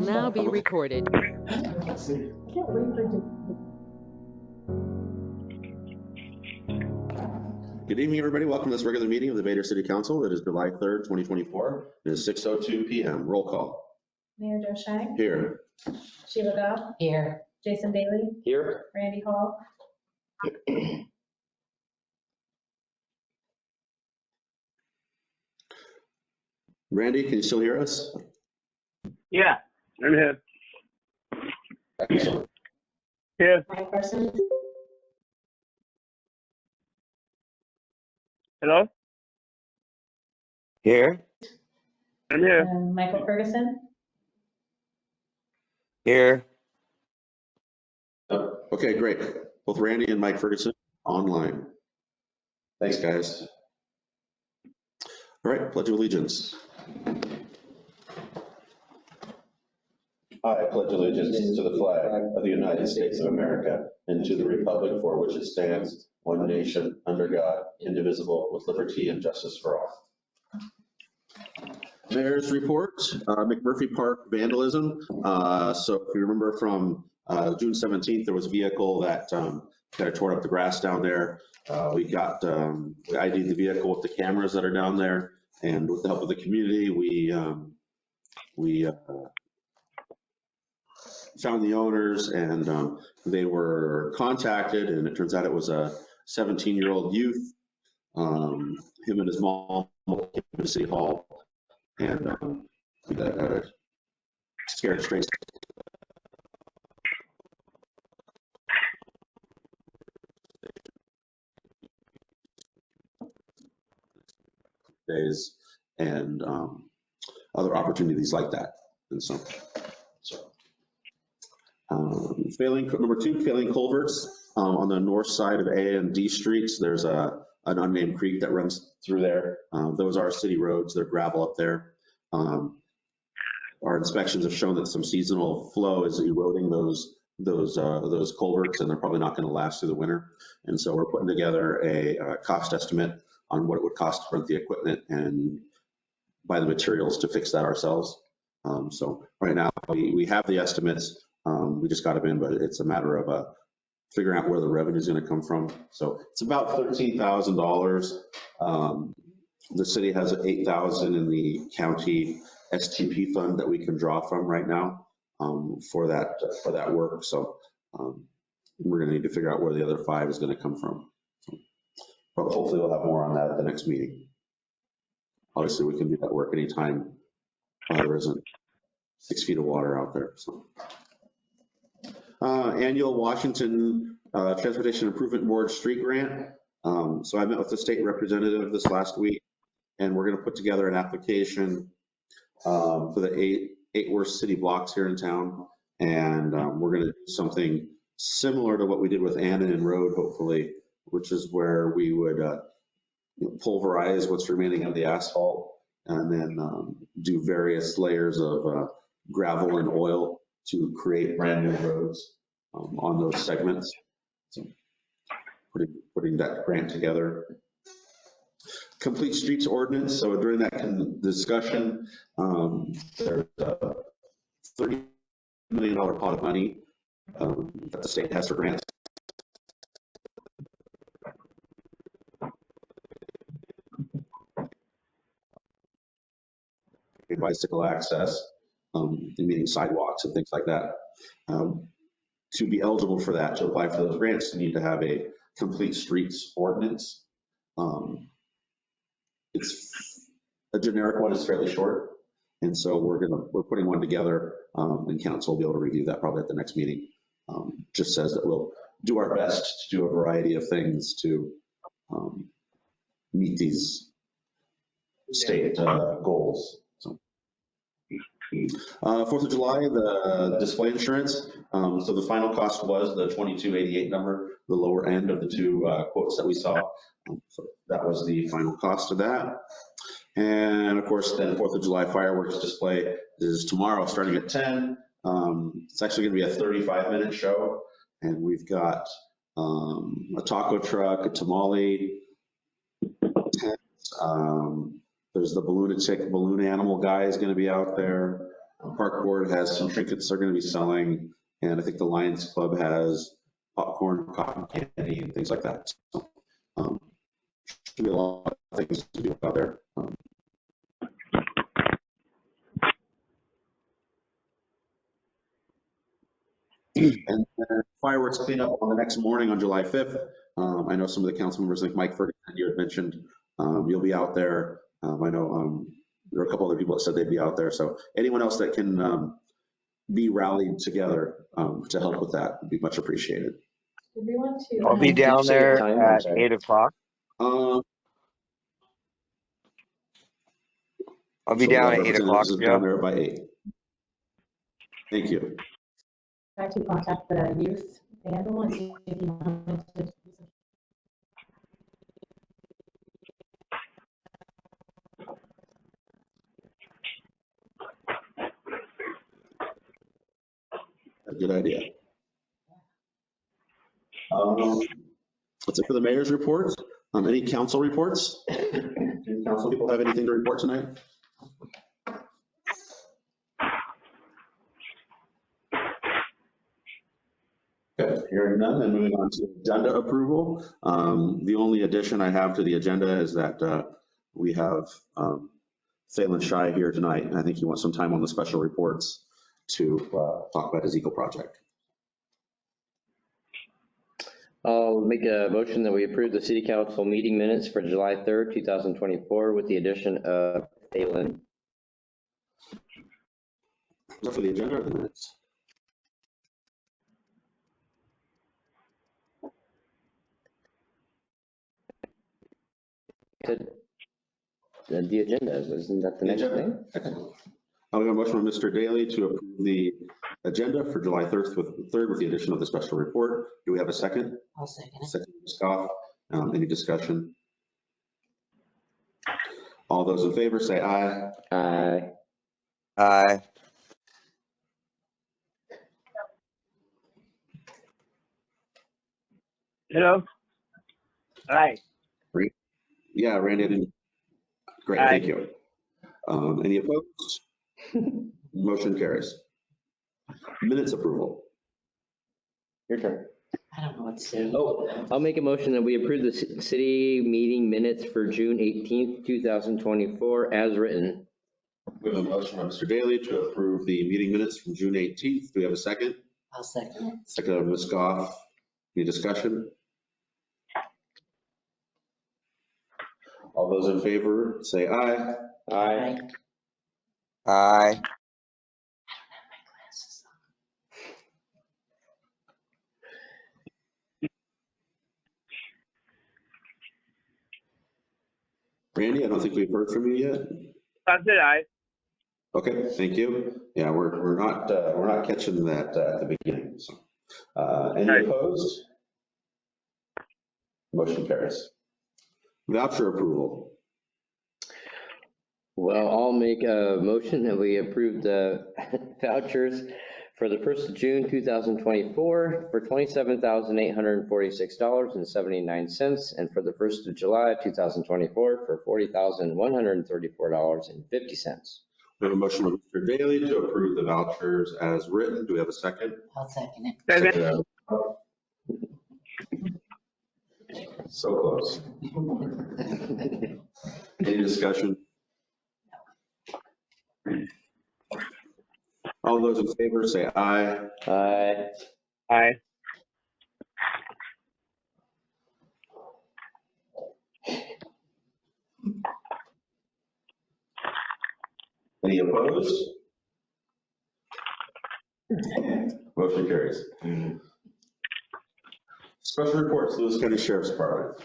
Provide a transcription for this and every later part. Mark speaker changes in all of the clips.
Speaker 1: now be recorded.
Speaker 2: Good evening, everybody. Welcome to this regular meeting of the Vader City Council. It is July 3rd, 2024. It is 6:02 p.m. Roll call.
Speaker 3: Mayor Joe Shine.
Speaker 2: Here.
Speaker 3: Sheila Goff.
Speaker 1: Here.
Speaker 3: Jason Bailey.
Speaker 2: Here.
Speaker 3: Randy Hall.
Speaker 2: Randy, can you still hear us?
Speaker 4: Yeah, I'm here.
Speaker 2: Excellent.
Speaker 4: Here.
Speaker 3: Mike Parsons.
Speaker 4: Hello?
Speaker 5: Here.
Speaker 4: I'm here.
Speaker 3: And Michael Ferguson.
Speaker 5: Here.
Speaker 2: Okay, great. Both Randy and Mike Ferguson online. Thanks, guys. All right, Pledge of Allegiance. I pledge allegiance to the flag of the United States of America and to the republic for which it stands, one nation, under God, indivisible, with liberty and justice for all. Mayor's report, McMurphy Park vandalism. So if you remember from June 17th, there was a vehicle that kind of tore up the grass down there. We ID'd the vehicle with the cameras that are down there, and with the help of the community, we found the owners, and they were contacted, and it turns out it was a 17-year-old youth. Him and his mom came to City Hall, and scared straight. Days and other opportunities like that, and so. Number two, failing culverts on the north side of A and D streets. There's an unnamed creek that runs through there. Those are city roads. They're gravel up there. Our inspections have shown that some seasonal flow is eroding those culverts, and they're probably not going to last through the winter. And so we're putting together a cost estimate on what it would cost to rent the equipment and buy the materials to fix that ourselves. So right now we have the estimates. We just got them in, but it's a matter of figuring out where the revenue is going to come from. So it's about $13,000. The city has $8,000 in the county STP fund that we can draw from right now for that work. So we're going to need to figure out where the other $5 is going to come from. So, but hopefully we'll have more on that at the next meeting. Obviously, we can do that work anytime there isn't 6 feet of water out there. So. Annual Washington Transportation Improvement Board street grant. So I met with the state representative this last week, and we're going to put together an application for the eight worst city blocks here in town, and we're going to do something similar to what we did with Annan Road, hopefully, which is where we would pulverize what's remaining of the asphalt, and then do various layers of gravel and oil to create brand new roads on those segments. So putting that grant together. Complete streets ordinance. So during that discussion, there's a $30 million pot of money that the state has for grants. Bicycle access, meaning sidewalks and things like that. To be eligible for that, to apply for those grants, you need to have a complete streets ordinance. It's a generic one, it's fairly short, and so we're putting one together, and council will be able to review that probably at the next meeting. Just says that we'll do our best to do a variety of things to meet these state goals. 4th of July, the display insurance. So the final cost was the $22.88 number, the lower end of the two quotes that we saw. So that was the final cost of that. And of course, then 4th of July fireworks display is tomorrow starting at 10. It's actually going to be a 35-minute show. And we've got a taco truck, a tamale, tent, there's the balloon animal guy is going to be out there. Park Board has some trinkets they're going to be selling, and I think the Lions Club has popcorn, cotton candy, and things like that. So, should be a lot of things to do out there. And then fireworks cleanup on the next morning on July 5th. I know some of the council members, like Mike Ferguson, you had mentioned, you'll be out there. I know there are a couple other people that said they'd be out there. So anyone else that can be rallied together to help with that would be much appreciated.
Speaker 3: Did we want to?
Speaker 4: I'll be down there at 8 o'clock.
Speaker 2: Um,
Speaker 4: I'll be down at 8 o'clock,
Speaker 2: down
Speaker 4: Joe.
Speaker 2: there by 8. Thank you.
Speaker 3: Try to contact the youth vandal and see if you wanted to.
Speaker 2: A good idea. That's it for the mayor's report. Any council reports? Any council people have anything to report tonight? Okay, hearing none, and moving on to agenda approval. The only addition I have to the agenda is that we have Phelan Shy here tonight, and I think he wants some time on the special reports to talk about his Eagle project.
Speaker 1: I'll make a motion that we approve the city council meeting minutes for July 3rd, 2024 with the addition of Phelan.
Speaker 2: Is that for the agenda or the minutes?
Speaker 1: The agenda, isn't that the next thing?
Speaker 2: Excellent. I'll make a motion from Mr. Daly to approve the agenda for July 3rd with the addition of the special report. Do we have a second?
Speaker 5: I'll second it.
Speaker 2: Second, Ms. Goff. Any discussion? All those in favor say aye.
Speaker 1: Aye.
Speaker 4: Aye. Hello? Aye.
Speaker 2: Yeah, Randy, I didn't. Great,
Speaker 4: Aye.
Speaker 2: thank you. Any opposed? Motion carries. Minutes approval.
Speaker 1: Your turn.
Speaker 5: I don't know what to say.
Speaker 1: Oh, I'll make a motion that we approve the city meeting minutes for June 18th, 2024 as written.
Speaker 2: We have a motion by Mr. Daly to approve the meeting minutes from June 18th. Do we have a second?
Speaker 5: I'll second it.
Speaker 2: Second of Ms. Goff. Any discussion? All those in favor say aye.
Speaker 1: Aye.
Speaker 4: Aye.
Speaker 2: Randy, I don't think we've heard from you yet.
Speaker 4: I said aye.
Speaker 2: Okay, thank you. Yeah, we're not catching that at the beginning. So, any
Speaker 4: Aye.
Speaker 2: opposed? Motion carries. Voucher approval.
Speaker 1: Well, I'll make a motion that we approve the vouchers for the 1st of June, 2024 for $27,846.79 and for the 1st of July, 2024 for $40,134.50.
Speaker 2: We have a motion by Mr. Daly to approve the vouchers as written. Do we have a second?
Speaker 5: I'll second it.
Speaker 4: Second.
Speaker 2: So close. Any discussion? All those in favor say aye.
Speaker 1: Aye.
Speaker 4: Aye.
Speaker 2: Any opposed? Motion carries. Special reports, Lewis County Sheriff's Department.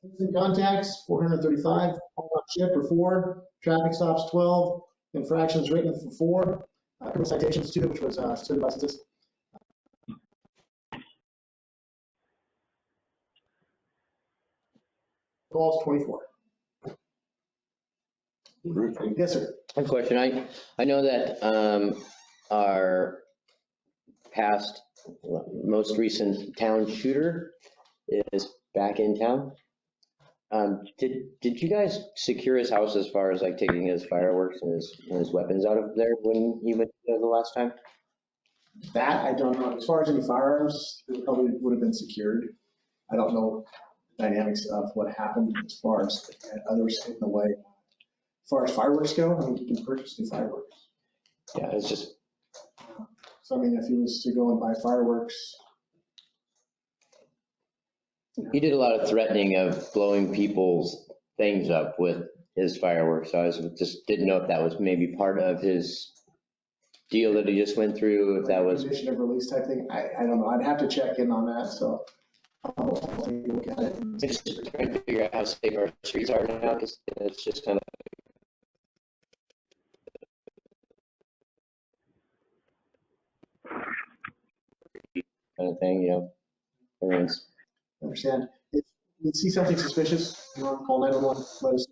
Speaker 6: Citizen contacts, 435, call out ship for 4, traffic stops 12, infractions written for 4, criminal citations 2, which was suspended licenses. Calls 24.
Speaker 2: All right.
Speaker 6: Yes, sir.
Speaker 1: I have a question. I know that our past, most recent town shooter is back in town. Did you guys secure his house as far as like taking his fireworks and his weapons out of there when he went there the last time?
Speaker 6: That I don't know. As far as any firearms, it probably would have been secured. I don't know the dynamics of what happened as far as others in the way. As far as fireworks go, I mean, you can purchase new fireworks.
Speaker 1: Yeah, it's just,
Speaker 6: So I mean, if he was to go and buy fireworks,
Speaker 1: he did a lot of threatening of blowing people's things up with his fireworks. So I just didn't know if that was maybe part of his deal that he just went through, if that was.
Speaker 6: condition of release type thing, I don't know. I'd have to check in on that, so. I'll take a look at it.
Speaker 1: It's just trying to figure out how safe our streets are now, because it's just kind of. Kind of thing, everyone's.
Speaker 6: Understand. If you see something suspicious, you want to call 911, let us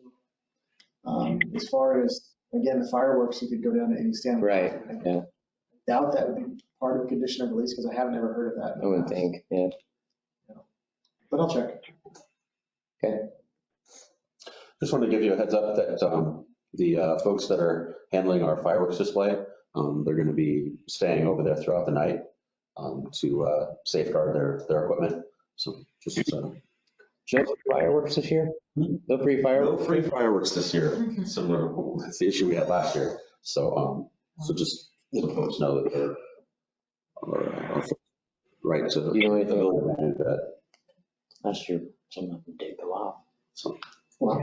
Speaker 6: know. As far as, again, the fireworks, you could go down to any stand.
Speaker 1: Right, yeah,
Speaker 6: Doubt that would be part of a condition of release because I have never heard of that.
Speaker 1: I would think, yeah.
Speaker 6: But I'll check.
Speaker 1: Okay.
Speaker 2: Just wanted to give you a heads up that the folks that are handling our fireworks display, they're going to be staying over there throughout the night to safeguard their equipment. So just
Speaker 1: No fireworks this year? No free
Speaker 2: no
Speaker 1: fireworks?
Speaker 2: free fireworks this year. Similar, that's the issue we had last year. So just so folks know that they're right to
Speaker 1: Do you know anything about
Speaker 2: do that.
Speaker 1: Last year, some of them did go off.
Speaker 2: So,
Speaker 6: Wow.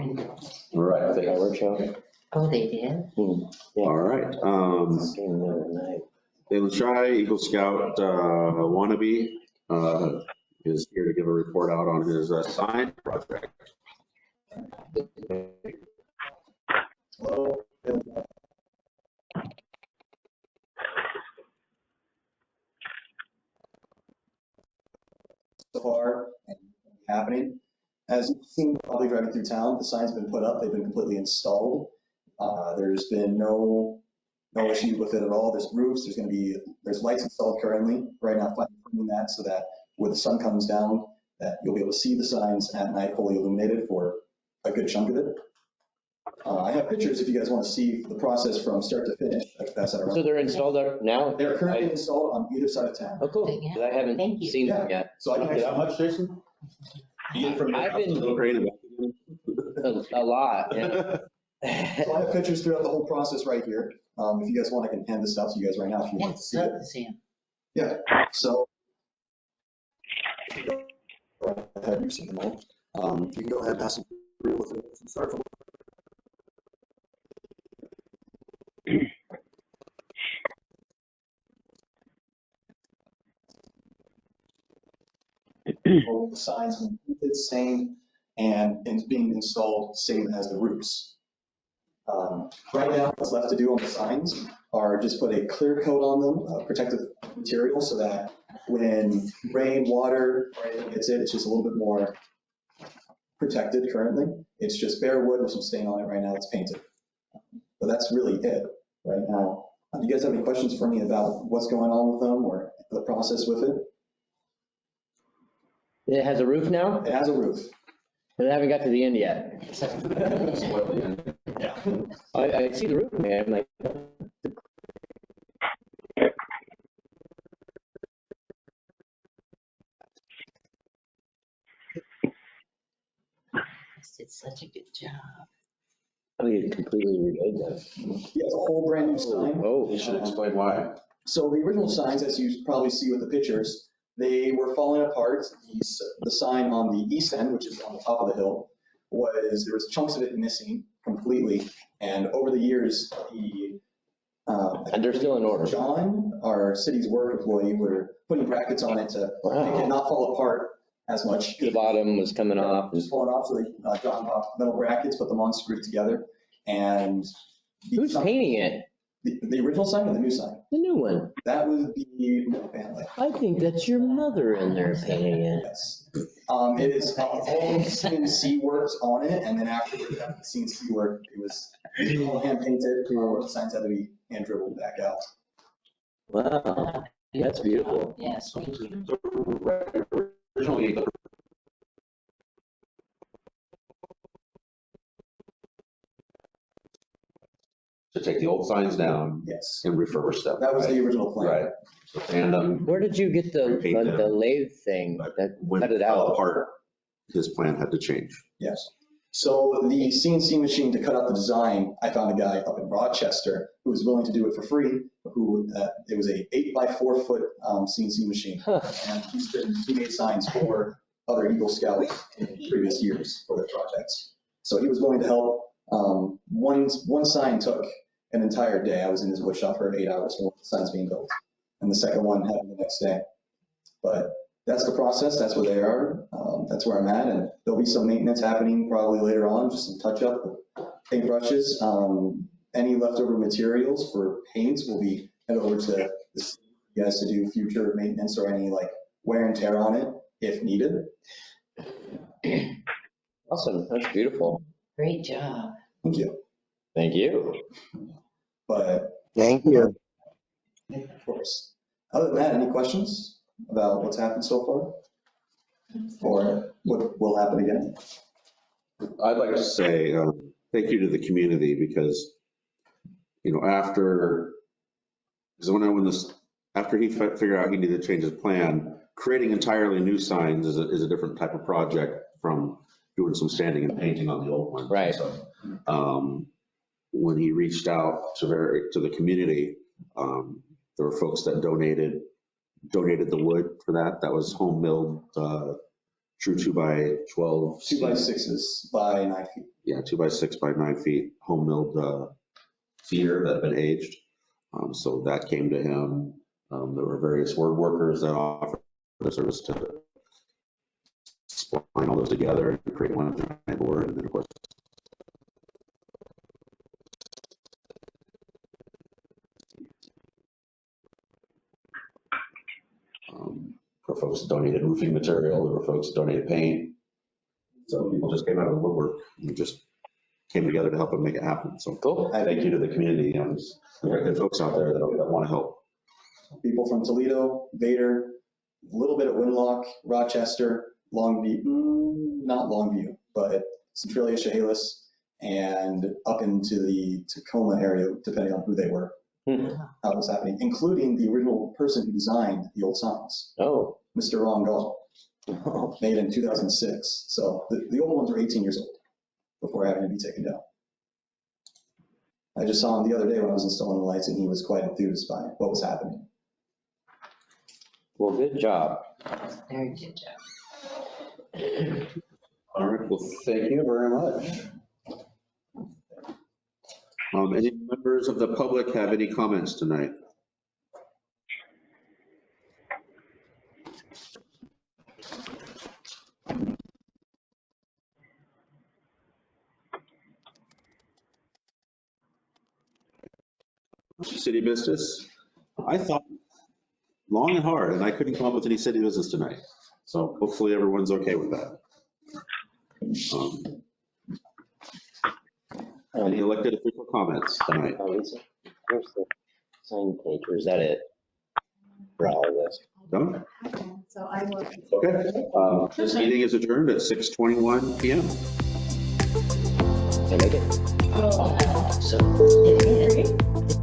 Speaker 2: all right.
Speaker 1: Fireworks show?
Speaker 5: Oh, they did?
Speaker 1: Yeah.
Speaker 2: All right.
Speaker 1: Same the other night.
Speaker 2: Dalen Shy, Eagle Scout wannabe, is here to give a report out on his sign project.
Speaker 6: Hello. So far, and happening. As you've seen probably driving through town, the signs have been put up, they've been completely installed. There's been no issue with it at all. There's roofs, there's lights installed currently, right now, doing that so that when the sun comes down, that you'll be able to see the signs at night fully illuminated for a good chunk of it. I have pictures if you guys want to see the process from start to finish. I can pass that around.
Speaker 1: So they're installed up now?
Speaker 6: They're currently installed on either side of town.
Speaker 1: Oh, cool. 'Cause I haven't
Speaker 5: Thank you.
Speaker 1: seen them
Speaker 6: Yeah.
Speaker 1: yet.
Speaker 6: So I can
Speaker 2: How
Speaker 6: actually,
Speaker 2: much, Jason?
Speaker 1: I've been
Speaker 2: Crane and
Speaker 1: a lot. Yeah.
Speaker 6: so I have pictures throughout the whole process right here. If you guys want, I can hand this out to you guys right now if you want to
Speaker 5: Yes,
Speaker 6: see
Speaker 5: love
Speaker 6: it.
Speaker 5: to see him.
Speaker 6: Yeah, so. Go ahead, you've seen them all. You can go ahead and pass them through with it. Start from. All the signs, it's same, and it's being installed same as the roofs. Right now, what's left to do on the signs are just put a clear coat on them, protective material, so that when rain, water, or anything hits it, it's just a little bit more protected currently. It's just bare wood with some stain on it right now, it's painted. But that's really it right now. Do you guys have any questions for me about what's going on with them or the process with it?
Speaker 1: It has a roof now?
Speaker 6: It has a roof.
Speaker 1: But I haven't got to the end yet.
Speaker 6: Yeah.
Speaker 1: I see the roof, man. Like,
Speaker 5: Did such a good job.
Speaker 1: oh, you completely remade that.
Speaker 6: Yeah, it's a whole brand new sign.
Speaker 1: Oh,
Speaker 2: You should explain why.
Speaker 6: So the original signs, as you probably see with the pictures, they were falling apart. The sign on the east end, which is on the top of the hill, there was chunks of it missing completely. And over the years,
Speaker 1: and they're still in order.
Speaker 6: John, our city's work employee, were putting brackets on it to make it not fall apart as much.
Speaker 1: The bottom was coming off.
Speaker 6: Just falling off, so they dropped off metal brackets, put them on, screwed it together. And
Speaker 1: Who's painting it?
Speaker 6: the original sign or the new sign?
Speaker 1: The new one.
Speaker 6: That would be my family.
Speaker 1: I think that's your mother in there painting it.
Speaker 6: Yes. It is all CNC works on it, and then afterwards, after the CNC work, it was all hand painted, the signs had to be hand dribbled back out.
Speaker 1: Wow, that's beautiful.
Speaker 5: Yes.
Speaker 2: Originally, to take the old signs down
Speaker 6: Yes,
Speaker 2: and refurbish them.
Speaker 6: that was
Speaker 2: right?
Speaker 6: the original plan.
Speaker 2: Right. So tandem,
Speaker 1: Where did you get the lathe thing that
Speaker 2: when
Speaker 1: cut
Speaker 2: it
Speaker 1: it
Speaker 2: fell
Speaker 1: out?
Speaker 2: apart, his plan had to change.
Speaker 6: Yes. So the CNC machine to cut out the design, I found a guy up in Rochester who was willing to do it for free. It was a 8x4 foot CNC machine,
Speaker 1: Huh.
Speaker 6: and he made signs for other Eagle Scouts in previous years for their projects. So he was willing to help. One sign took an entire day. I was in his wood shop for 8 hours while the sign's being built, and the second one happened the next day. But that's the process. That's where they are. That's where I'm at, and there'll be some maintenance happening probably later on, just some touch up with paintbrushes. Any leftover materials for paints will be head over to you guys to do future maintenance or any like wear and tear on it if needed.
Speaker 1: Awesome, that's beautiful.
Speaker 5: Great job.
Speaker 6: Thank you.
Speaker 1: Thank you.
Speaker 6: But
Speaker 4: Thank you.
Speaker 6: of course, other than that, any questions about what's happened so far? Or what will happen again?
Speaker 2: I'd like to say thank you to the community because, after he figured out he needed to change his plan, creating entirely new signs is a different type of project from doing some sanding and painting on the old ones.
Speaker 1: Right.
Speaker 2: So, when he reached out to the community, there were folks that donated the wood for that. That was home milled, true 2x12.
Speaker 6: 2x6s by 9 feet.
Speaker 2: Yeah, 2x6 by 9 feet, home milled cedar that had been aged. So that came to him. There were various word workers that offered the service to spline all those together and create one giant board. And then, of course, for folks that donated roofing material, there were folks that donated paint. So people just came out of the woodwork and just came together to help him make it happen. So
Speaker 1: Cool.
Speaker 2: thank you to the community. There's good folks out there that want to help.
Speaker 6: People from Toledo, Vader, a little bit of Winlock, Rochester, Longview, not Longview, but Centralia, Chehalis, and up into the Tacoma area, depending on who they were, how it was happening, including the original person who designed the old signs,
Speaker 1: Oh.
Speaker 6: Mr. Ron Gall, made in 2006. So the old ones were 18 years old before having to be taken down. I just saw him the other day when I was installing the lights, and he was quite enthused by what was happening.
Speaker 1: Well, good job.
Speaker 5: Very good job.
Speaker 2: All right, well, thank you very much. Any members of the public have any comments tonight? City business? I thought long and hard, and I couldn't come up with any city business tonight. So hopefully everyone's okay with that. Any elected official comments tonight?
Speaker 1: Lisa, where's the sign page, or is that it? For all of this?
Speaker 2: Done?
Speaker 3: So I will.
Speaker 2: Okay. This meeting is adjourned at 6:21 PM.
Speaker 1: Can I make it?
Speaker 5: So, it is.